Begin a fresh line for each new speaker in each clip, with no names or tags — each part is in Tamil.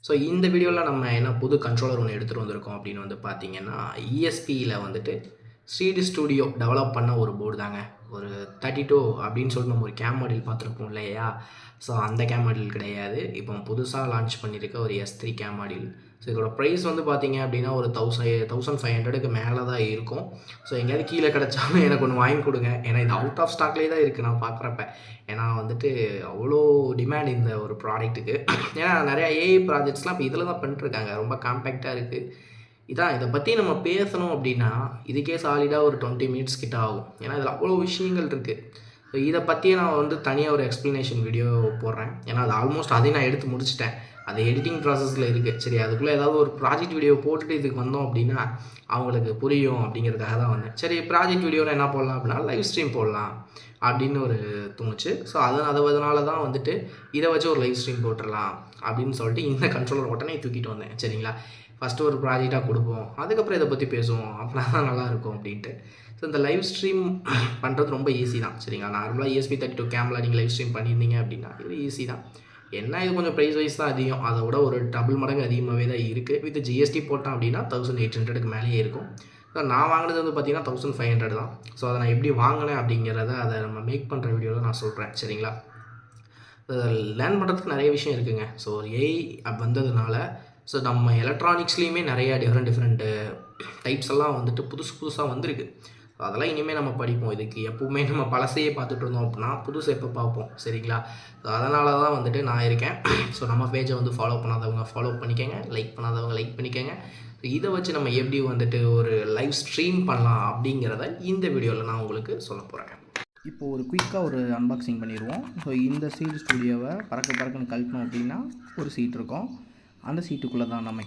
ஸோ இந்த வீடியோவில் நம்ம என்ன புது கண்ட்ரோலர் ஒன்று எடுத்துகிட்டு வந்திருக்கோம் அப்படின்னு வந்து பார்த்தீங்கன்னா, இஎஸ்பியில் வந்துட்டு ஸ்ரீடு ஸ்டூடியோ டெவலப் பண்ண ஒரு போர்டு தாங்க. ஒரு 32 அப்படின்னு சொல்லிட்டு நம்ம ஒரு கேம் மாடல் பார்த்துருப்போம் இல்லையா? ஸோ அந்த கேம் மாடல் கிடையாது. இப்போ புதுசாக லான்ச் பண்ணியிருக்க ஒரு S3 கேம் மாடல். ஸோ இதோட ப்ரைஸ் வந்து பார்த்தீங்க அப்படின்னா ஒரு 1500க்கு மேலே தான் இருக்கும். ஸோ எங்கேயாவது கீழே கிடச்சாலும் எனக்கு ஒன்று வாங்கி கொடுங்க. ஏன்னா இது அவுட் ஆஃப் ஸ்டாக்லேயே தான் இருக்குது நான் பார்க்குறப்ப. ஏன்னா வந்துட்டு அவ்வளோ டிமாண்ட் இந்த ஒரு ப்ராடக்ட்டுக்கு. ஏன்னா நிறையா ஏஐ ப்ராஜெக்ட்ஸ்லாம் இப்போ இதில் தான் பண்ணிட்டுருக்காங்க. ரொம்ப காம்பேக்டாக இருக்குது. இதை பற்றி நம்ம பேசணும் அப்படின்னா இதுக்கே சாலிடாக ஒரு 20 மினிட்ஸ் கிட்ட ஆகும். ஏன்னா இதில் அவ்வளோ விஷயங்கள் இருக்குது. ஸோ இதை பற்றியே நான் வந்து தனியாக ஒரு எக்ஸ்ப்ளனேஷன் வீடியோ போடுறேன். ஏன்னா அது ஆல்மோஸ்ட் அதையும் நான் எடுத்து முடிச்சிட்டேன். அது எடிட்டிங் ப்ராசஸில் இருக்குது. சரி, அதுக்குள்ளே ஏதாவது ஒரு ப்ராஜெக்ட் வீடியோ போட்டுட்டு இதுக்கு வந்தோம் அப்படின்னா அவங்களுக்கு புரியும் அப்படிங்கிறதுக்காக தான் வந்தேன். சரி, ப்ராஜெக்ட் வீடியோவில் என்ன போடலாம் அப்படின்னா லைவ் ஸ்ட்ரீம் போடலாம் அப்படின்னு ஒரு தோணுச்சு. ஸோ அதனால தான் வந்துட்டு இதை வச்சு ஒரு லைவ் ஸ்ட்ரீம் போட்டுடலாம் அப்படின்னு சொல்லிட்டு இந்த கண்ட்ரோலர் உடனே தூக்கிட்டு வந்தேன். சரிங்களா, ஃபஸ்ட்டு ஒரு ப்ராஜெக்டாக கொடுப்போம், அதுக்கப்புறம் இதை பற்றி பேசுவோம், அப்படின்னா தான் நல்லாயிருக்கும் அப்படின்ட்டு. ஸோ இந்த லைவ் ஸ்ட்ரீம் பண்ணுறது ரொம்ப ஈஸி தான். சரிங்களா, நார்மலாக ESP32 கேமில் நீங்கள் லைவ் ஸ்ட்ரீம் பண்ணியிருந்தீங்க அப்படின்னா இது ஈஸி தான். என்ன இது கொஞ்சம் ப்ரைஸ் வைஸ் தான் அதிகம். அதை விட ஒரு டபுள் மடங்கு அதிகமாகவே தான் இருக்குது. வித் GST போட்டோம் அப்படின்னா 1800க்கு மேலேயே இருக்கும். ஸோ நான் வாங்கினது வந்து பார்த்தீங்கன்னா 1500 தான். ஸோ அதை நான் எப்படி வாங்கினேன் அப்படிங்கிறத அதை நம்ம மேக் பண்ணுற வீடியோவில் நான் சொல்கிறேன். சரிங்களா, லேர்ன் பண்ணுறதுக்கு நிறைய விஷயம் இருக்குதுங்க. ஸோ ஒரு ஏஐ வந்ததுனால ஸோ நம்ம எலக்ட்ரானிக்ஸ்லேயுமே நிறையா டிஃப்ரெண்ட்டு டைப்ஸ் எல்லாம் வந்துட்டு புதுசாக வந்திருக்கு. ஸோ அதெல்லாம் இனிமேல் நம்ம படிப்போம். இதுக்கு எப்போவுமே நம்ம பழசையே பார்த்துட்டு இருந்தோம் அப்படின்னா புதுசு எப்போ பார்ப்போம். சரிங்களா, ஸோ அதனால தான் வந்துட்டு நான் இருக்கேன். ஸோ நம்ம பேஜை வந்து ஃபாலோ பண்ணாதவங்க ஃபாலோ பண்ணிக்கோங்க, லைக் பண்ணாதவங்க லைக் பண்ணிக்கோங்க. ஸோ இதை வச்சு நம்ம எப்படி வந்துட்டு ஒரு லைவ் ஸ்ட்ரீம் பண்ணலாம் அப்படிங்கிறத இந்த வீடியோவில் நான் உங்களுக்கு சொல்ல போகிறேன்.
இப்போ ஒரு குயிக்காக ஒரு அன்பாக்சிங் பண்ணிடுவோம். ஸோ இந்த சீட் ஸ்டூடியோவை பறக்கன்னு கழட்டணும் அப்படின்னா ஒரு சீட் இருக்கும். அந்த சீட்டுக்குள்ளே தான் நம்ம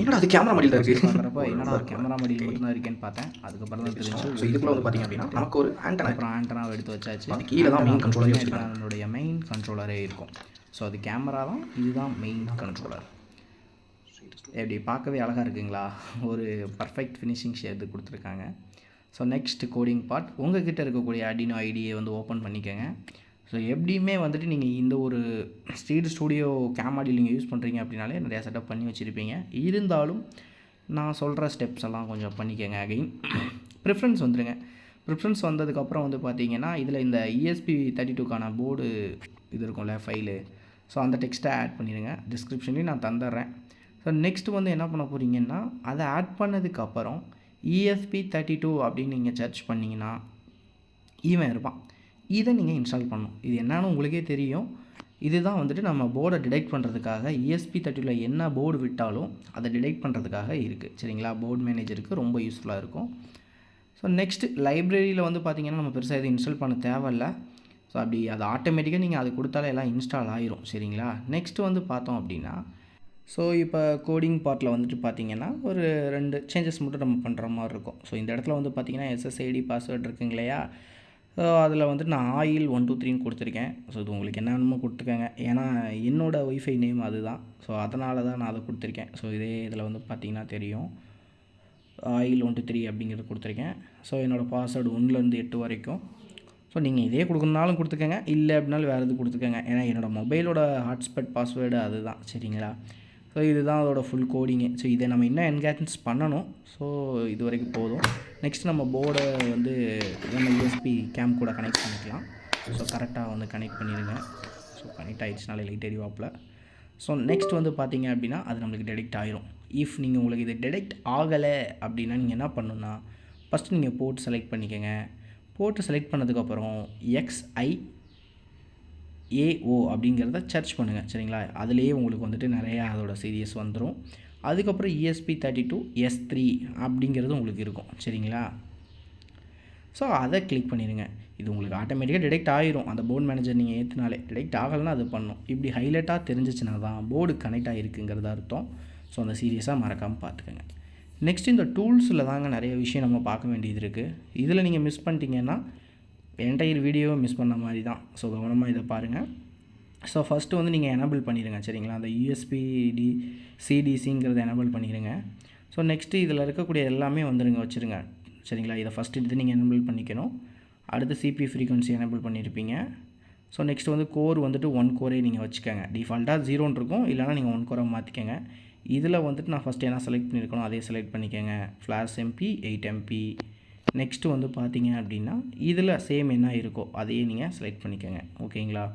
என்னடா அது கேமரா மாடியில் இருக்குது
பார்க்குறப்ப என்னடா கேமரா மாடியில் மட்டும்தான் இருக்கேன்னு பார்த்தேன். அதுக்கப்புறம் தான் தெரிஞ்சு.
ஸோ இதுக்குள்ளே வந்து பார்த்தீங்க அப்படின்னா நமக்கு ஒரு ஆண்டனா,
அப்புறம் ஆண்டனாவை எடுத்து வச்சாச்சு.
அது கீழே தான் மெயின் கண்ட்ரோலரே
அதனுடைய மெயின் கண்ட்ரோலரே இருக்கும். ஸோ அது கேமரா தான், இதுதான் மெயின் கண்ட்ரோலர். எப்படி பார்க்கவே அழகாக இருக்குங்களா? ஒரு பர்ஃபெக்ட் ஃபினிஷிங் ஷேப் கொடுத்துருக்காங்க. So next coding part. உங்கள் கிட்டே இருக்கக்கூடிய Arduino ஐடியை வந்து ஓப்பன் பண்ணிக்கோங்க. ஸோ எப்படியுமே வந்துட்டு நீங்கள் இந்த ஒரு ஸ்டூடியோ கேம் மாடியூல் நீங்கள் யூஸ் பண்ணுறீங்க அப்படின்னாலே நிறையா செட்டப் பண்ணி வச்சுருப்பீங்க. இருந்தாலும் நான் சொல்கிற ஸ்டெப்ஸ் எல்லாம் கொஞ்சம் பண்ணிக்கோங்க. அகைன் ப்ரிஃபரன்ஸ் வந்துடுங்க. ப்ரிஃபரன்ஸ் வந்ததுக்கப்புறம் வந்து பார்த்தீங்கன்னா இதில் இந்த ESP32க்கான போர்டு இது இருக்கும்ல ஃபைலு. ஸோ அந்த டெக்ஸ்ட்டை ஆட் பண்ணிடுங்க. டிஸ்கிரிப்ஷன்லேயும் நான் தந்துடுறேன். ஸோ நெக்ஸ்ட்டு வந்து என்ன பண்ண போகிறீங்கன்னா அதை ஆட் பண்ணதுக்கப்புறம் ESP32 அப்படின்னு நீங்கள் சர்ச் பண்ணிங்கன்னா இவன் இருப்பான். இதை நீங்கள் இன்ஸ்டால் பண்ணணும். இது என்னன்னு உங்களுக்கே தெரியும். இதுதான் வந்துட்டு நம்ம போர்டை டிடெக்ட் பண்ணுறதுக்காக ESP32ல என்ன போர்டு விட்டாலும் அதை டிடெக்ட் பண்ணுறதுக்காக இருக்குது. சரிங்களா, போர்டு மேனேஜருக்கு ரொம்ப யூஸ்ஃபுல்லாக இருக்கும். ஸோ நெக்ஸ்ட்டு லைப்ரரியில் வந்து பார்த்திங்கன்னா நம்ம பெருசாக எதுவும் இன்ஸ்டால் பண்ண தேவையில்லை. ஸோ அப்படி அது ஆட்டோமேட்டிக்காக நீங்கள் அது கொடுத்தாலே எல்லாம் இன்ஸ்டால் ஆயிரும். சரிங்களா, நெக்ஸ்ட்டு வந்து பார்த்தோம் அப்படின்னா ஸோ இப்போ கோடிங் பார்ட்டில் வந்துட்டு பார்த்திங்கன்னா ஒரு 2 சேஞ்சஸ் மட்டும் நம்ம பண்ணுற மாதிரி இருக்கும். ஸோ இந்த இடத்துல வந்து பார்த்திங்கன்னா SSID பாஸ்வேர்டு இருக்குங்க இல்லையா? ஸோ அதில் வந்துட்டு நான் ஆயில் 123 கொடுத்துருக்கேன். ஸோ இது உங்களுக்கு என்ன வேணுமோ கொடுத்துக்கோங்க. ஏன்னா என்னோடய ஒய்ஃபை நேம் அதுதான். ஸோ அதனால தான் நான் அதை கொடுத்துருக்கேன். ஸோ இதே இதில் வந்து பார்த்திங்கன்னா தெரியும், ஆயில் 123 அப்படிங்கிறது கொடுத்துருக்கேன். ஸோ என்னோடய பாஸ்வேர்டு 1லேருந்து 8 வரைக்கும். ஸோ நீங்கள் இதே கொடுக்கணுனாலும் கொடுத்துக்கோங்க, இல்லை அப்படின்னாலும் வேறு எது கொடுத்துக்கோங்க. ஏன்னா என்னோடய மொபைலோட ஹாட்ஸ்பாட் பாஸ்வேர்டு அதுதான். சரிங்களா, ஸோ இதுதான் அதோட ஃபுல் கோடிங்கு. ஸோ இதை நம்ம இன்னும் என்கேஜன்ஸ் பண்ணணும். ஸோ இது வரைக்கும் போதும். நெக்ஸ்ட் நம்ம போர்டை வந்து நம்ம USB கேம் கூட கனெக்ட் பண்ணிக்கலாம். ஸோ கரெக்டாக வந்து கனெக்ட் பண்ணிடுங்க. ஸோ கனெக்ட் ஆகிடுச்சுனாலே லைட் எரிவாப்பில். ஸோ நெக்ஸ்ட் வந்து பார்த்தீங்க அப்படின்னா அது நம்மளுக்கு டிடெக்ட் ஆகிரும். இஃப் நீங்கள் உங்களுக்கு இது டிடெக்ட் ஆகலை அப்படின்னா நீங்கள் என்ன பண்ணணுன்னா ஃபஸ்ட்டு நீங்கள் போர்ட் செலக்ட் பண்ணிக்கோங்க. போர்ட்டு செலக்ட் பண்ணதுக்கப்புறம் XIAO அப்படிங்கிறத சர்ச் பண்ணுங்கள். சரிங்களா, அதுலேயே உங்களுக்கு வந்துட்டு நிறையா அதோட சீரியஸ் வந்துடும். அதுக்கப்புறம் ESP32 S3 அப்படிங்கிறது உங்களுக்கு இருக்கும். சரிங்களா, ஸோ அதை கிளிக் பண்ணிடுங்க. இது உங்களுக்கு ஆட்டோமேட்டிக்காக டிடெக்ட் ஆகிரும். அந்த போர்டு மேனேஜர் நீங்கள் ஏற்றினாலே டிடெக்ட் ஆகலைன்னா அது பண்ணும். இப்படி ஹைலைட்டாக தெரிஞ்சிச்சுன்னா தான் போர்டு கனெக்ட் ஆகிருக்குங்கிறது அர்த்தம். ஸோ அந்த சீரியஸாக மறக்காமல் பார்த்துக்கோங்க. நெக்ஸ்ட் இந்த டூல்ஸில் தாங்க நிறைய விஷயம் நம்ம பார்க்க வேண்டியது இருக்குது. இதில் நீங்கள் மிஸ் பண்ணிட்டீங்கன்னா என்டையர் வீடியோவை மிஸ் பண்ண மாதிரி தான். ஸோ கவனமாக இதை பாருங்கள். ஸோ ஃபஸ்ட்டு வந்து நீங்கள் எனபிள் பண்ணிடுங்க. சரிங்களா, அந்த USBD CDCங்கிறத எனபிள் பண்ணிடுங்க. ஸோ நெக்ஸ்ட்டு இதில் இருக்கக்கூடிய எல்லாமே வச்சுருங்க. சரிங்களா, இதை ஃபஸ்ட்டு இது நீங்கள் எனபிள் பண்ணிக்கணும். அடுத்து CPU ஃப்ரீக்வன்சி எனபிள் பண்ணியிருப்பீங்க. ஸோ நெக்ஸ்ட் வந்து கோர் வந்துட்டு 1 கோரே நீங்கள் வச்சுக்கோங்க. டிஃபால்ட்டாக 0 இருக்கும், இல்லைனா நீங்கள் 1 கோரை மாற்றிக்கோங்க. இதில் வந்துட்டு நான் ஃபஸ்ட்டு என்ன செலக்ட் பண்ணியிருக்கணும் அதே செலக்ட் பண்ணிக்கோங்க. Flash MP 8 MP. நெக்ஸ்ட்டு வந்து பார்த்தீங்க அப்படின்னா இதில் சேம் என்ன இருக்கோ அதையே நீங்கள் செலக்ட் பண்ணிக்கோங்க. ஓகேங்களா?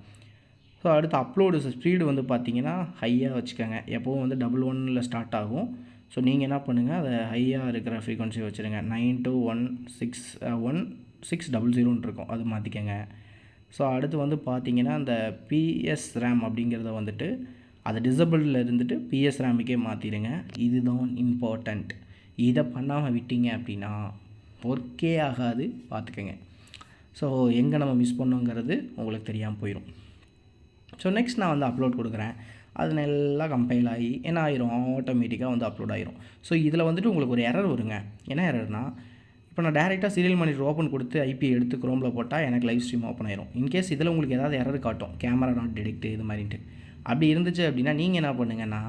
ஸோ அடுத்து அப்லோடு ஸ்பீடு வந்து பார்த்தீங்கன்னா ஹையாக வச்சுக்கோங்க. எப்போவும் வந்து 11 ஸ்டார்ட் ஆகும். ஸோ நீங்கள் என்ன பண்ணுங்கள், அதை ஹையாக இருக்கிற ஃப்ரீக்வன்சி வச்சுருங்க. 92160 இருக்கும், அது மாற்றிக்கோங்க. ஸோ அடுத்து வந்து பார்த்தீங்கன்னா அந்த பிஎஸ் ரேம் அப்படிங்கிறத வந்துட்டு அதை டிசபிளில் இருந்துட்டு பிஎஸ் ரேமுக்கே மாற்றிடுங்க. இதுதான் இம்பார்ட்டண்ட். இதை பண்ணாமல் விட்டீங்க அப்படின்னா ஒர்க்கே ஆகாது, பார்த்துக்கோங்க. ஸோ எங்கே நம்ம மிஸ் பண்ணோங்கிறது உங்களுக்கு தெரியாமல் போயிடும். ஸோ நெக்ஸ்ட் நான் வந்து அப்லோட் கொடுக்குறேன். அது நல்லா கம்பைல் ஆகி என்ன ஆயிரும், ஆட்டோமேட்டிக்காக வந்து அப்லோட் ஆயிரும். ஸோ இதில் வந்துட்டு உங்களுக்கு ஒரு எரர் வருங்க. என்ன எரர்னால், இப்போ நான் டேரெக்டாக சீரியல் மானிட்டர் ஓப்பன் கொடுத்து ஐபி எடுத்து குரோமில் போட்டால் எனக்கு லைவ் ஸ்ட்ரீம் ஓப்பன் ஆயிரும். இன்கேஸ் இதில் உங்களுக்கு ஏதாவது எரர் காட்டும், கேமரா நாட் டிடெக்ட் இது மாதிரின்ட்டு. அப்படி இருந்துச்சு அப்படின்னா நீங்கள் என்ன பண்ணுங்கன்னா,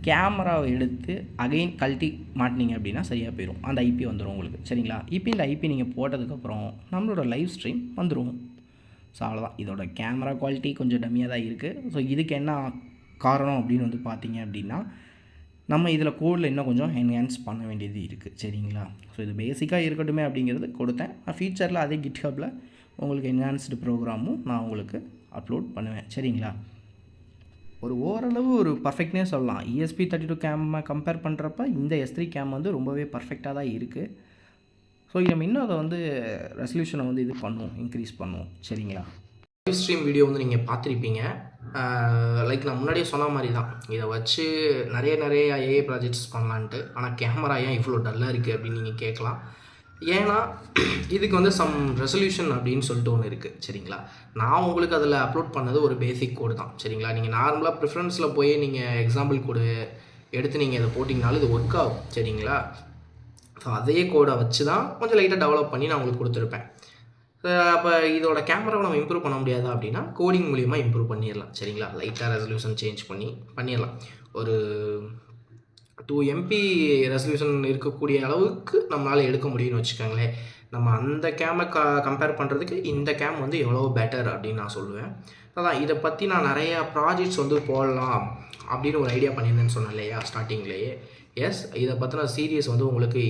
கேமராவை எடுத்து அகைன் கழட்டி மாட்டினீங்க அப்படின்னா சரியாக போயிடும். அந்த ஐபி வந்துடும் உங்களுக்கு. சரிங்களா? இப்போ இந்த ஐபி நீங்கள் போட்டதுக்கப்புறம் நம்மளோட லைவ் ஸ்ட்ரீம் வந்துடும். ஸோ அவ்வளோதான். இதோட கேமரா குவாலிட்டி கொஞ்சம் டம்மியாக தான் இருக்குது. ஸோ இதுக்கு என்ன காரணம் அப்படின்னு வந்து பார்த்தீங்க அப்படின்னா, நம்ம இதில் கோடில் இன்னும் கொஞ்சம் என்ஹான்ஸ் பண்ண வேண்டியது இருக்குது. சரிங்களா? ஸோ இது பேசிக்காக இருக்கட்டுமே அப்படிங்கிறது கொடுத்தேன். நான் ஃபியூச்சரில் அதே GitHubல உங்களுக்கு என்ஹான்ஸ்டு ப்ரோக்ராமும் நான் உங்களுக்கு அப்லோட் பண்ணுவேன். சரிங்களா? ஒரு ஓரளவு ஒரு பர்ஃபெக்ட்னே சொல்லலாம். ESP32 கேமை கம்பேர் பண்ணுறப்ப இந்த S3 கேம் வந்து ரொம்பவே பர்ஃபெக்டாக தான் இருக்குது. ஸோ நம்ம இன்னும் அதை வந்து ரெசல்யூஷனை வந்து இது பண்ணுவோம், இன்க்ரீஸ் பண்ணுவோம். சரிங்களா?
லைவ் ஸ்ட்ரீம் வீடியோ வந்து நீங்கள் பார்த்துருப்பீங்க. லைக் நான் முன்னாடியே சொன்ன மாதிரி தான், இதை வச்சு நிறைய ஏஏ ப்ராஜெக்ட்ஸ் பண்ணலான்ட்டு. ஆனால் கேமரா ஏன் இவ்வளோ டல்லாக இருக்குது அப்படின்னு நீங்கள் கேட்கலாம். ஏன்னா இதுக்கு வந்து சம் ரெசல்யூஷன் அப்படின்னு சொல்லிட்டு ஒன்று இருக்குது. சரிங்களா? நான் உங்களுக்கு அதில் அப்லோட் பண்ணது ஒரு பேசிக் கோடு தான். சரிங்களா? நீங்கள் நார்மலாக ப்ரிஃபரன்ஸில் போய் நீங்கள் எக்ஸாம்பிள் கோடு எடுத்து நீங்கள் இதை போட்டிங்கனாலும் இது ஒர்க் ஆகும். சரிங்களா? ஸோ அதே கோடை வச்சு தான் கொஞ்சம் லைட்டாக டெவலப் பண்ணி நான் உங்களுக்கு கொடுத்துருப்பேன். அப்போ இதோட கேமராவை நம்ம இம்ப்ரூவ் பண்ண முடியாதா அப்படின்னா கோடிங் மூலியமாக இம்ப்ரூவ் பண்ணிடலாம். சரிங்களா? லைட்டாக ரெசல்யூஷன் சேஞ்ச் பண்ணிடலாம். ஒரு 2 MP ரெசல்யூஷன் இருக்கக்கூடிய அளவுக்கு நம்மளால் எடுக்க முடியும்னு வச்சுக்கோங்களேன். நம்ம அந்த கேமை கம்பேர் பண்ணுறதுக்கு இந்த கேம் வந்து எவ்வளோ பெட்டர் அப்படின்னு நான் சொல்லுவேன். அதான் இதை பற்றி நான் நிறையா ப்ராஜெக்ட்ஸ் வந்து போடலாம் அப்படின்னு ஒரு ஐடியா பண்ணியிருந்தேன்னு சொன்னேன் இல்லையா ஸ்டார்டிங்லேயே. எஸ், இதை பற்றின சீரியஸ் வந்து உங்களுக்கு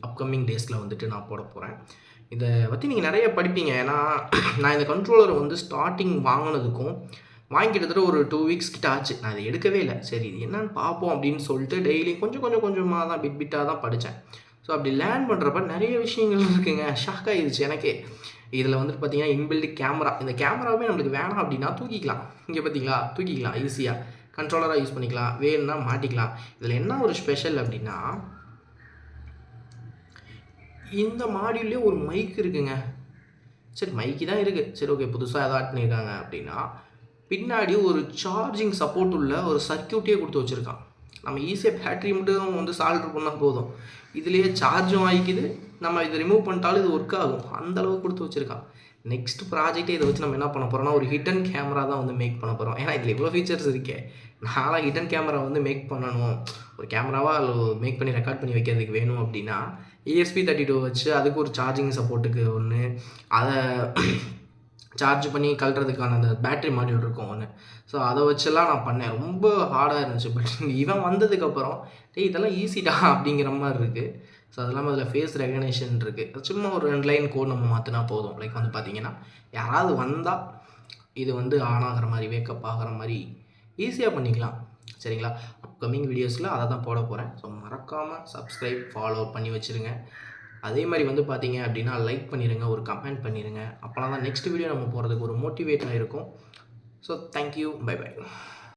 அப்கமிங் டேஸில் வந்துட்டு நான் போட போகிறேன். இதை பற்றி நீங்கள் நிறைய படிப்பீங்க. ஏன்னா நான் இந்த கண்ட்ரோலர் வந்து ஸ்டார்டிங் வாங்கினதுக்கும் வாங்கி கிட்டத்தட்ட ஒரு 2 வீக்ஸ் கிட்ட ஆச்சு. நான் இதை எடுக்கவே இல்லை. சரி இது என்னன்னு பார்ப்போம் அப்படின்னு சொல்லிட்டு டெய்லி கொஞ்சமாக தான் பிட்டாக தான் படித்தேன். ஸோ அப்படி லேர்ன் பண்ணுறப்ப நிறைய விஷயங்கள் இருக்குங்க. ஷாக் ஆகிடுச்சு எனக்கே. இதில் வந்துட்டு பார்த்தீங்கன்னா இன்பில்ட் கேமரா, இந்த கேமராவே நம்மளுக்கு வேணாம் அப்படின்னா தூக்கிக்கலாம். இங்கே பார்த்தீங்களா, தூக்கிக்கலாம் ஈஸியாக. கண்ட்ரோலராக யூஸ் பண்ணிக்கலாம், வேணும்னா மாட்டிக்கலாம். இதில் என்ன ஒரு ஸ்பெஷல் அப்படின்னா, இந்த மாடியூல்லே ஒரு மைக் இருக்குங்க. சரி மைக்கு தான் இருக்குது, சரி ஓகே புதுசாக எதாவது ஆட் பண்ணியிருக்காங்க அப்படின்னா, பின்னாடி ஒரு சார்ஜிங் சப்போர்ட் உள்ள ஒரு சர்க்கியூட்டே கொடுத்து வச்சுருக்கான். நம்ம ஈஸியாக பேட்ரி மட்டும் வந்து சால்டர் பண்ணால் போதும். இதுலேயே சார்ஜும் ஆகிக்குது, நம்ம இதை ரிமூவ் பண்ணிட்டாலும் இது ஒர்க் ஆகும். அந்தளவுக்கு கொடுத்து வச்சுருக்கான். நெக்ஸ்ட் ப்ராஜெக்டே இதை வச்சு நம்ம என்ன பண்ண போகிறோம்னா ஒரு ஹிடன் கேமரா தான் வந்து மேக் பண்ண போகிறோம். ஏன்னா இதில் இவ்வளோ ஃபீச்சர்ஸ் இருக்கே. நான்லாம் ஹிடன் கேமரா வந்து மேக் பண்ணணும், ஒரு கேமராவாக மேக் பண்ணி ரெக்கார்ட் பண்ணி வைக்கிறதுக்கு வேணும் அப்படின்னா ESP32 வச்சு அதுக்கு ஒரு சார்ஜிங் சப்போர்ட்டுக்கு ஒன்று, அதை சார்ஜ் பண்ணி கழட்டுறதுக்கான அந்த பேட்ரி மாடியூல் இருக்கும் ஒன்று. ஸோ அதை வச்செல்லாம் நான் பண்ணேன். ரொம்ப ஹார்டாக இருந்துச்சு. பட் இவன் வந்ததுக்கப்புறம் இதெல்லாம் ஈஸிடா அப்படிங்கிற மாதிரி இருக்குது. ஸோ அது இல்லாமல் அதில் ஃபேஸ் ரெகக்னேஷன் இருக்குது. சும்மா ஒரு 2 லைன் கோட் நம்ம மாற்றினா போதும். லைக் வந்து பார்த்தீங்கன்னா யாராவது வந்தால் இது வந்து ஆன் ஆகிற மாதிரி, வேக்கப் ஆகிற மாதிரி ஈஸியாக பண்ணிக்கலாம். சரிங்களா? அப்கமிங் வீடியோஸில் அதை தான் போட போகிறேன். ஸோ மறக்காமல் சப்ஸ்கிரைப் ஃபாலோ பண்ணி வச்சுருங்க. அதே மாதிரி வந்து பார்த்தீங்க அப்படின்னா லைக் பண்ணிடுங்க, ஒரு கமெண்ட் பண்ணிடுங்க. அப்போனா தான் நெக்ஸ்ட் வீடியோ நம்ம போகிறதுக்கு ஒரு மோட்டிவேட்டாக இருக்கும். So thank you, bye by.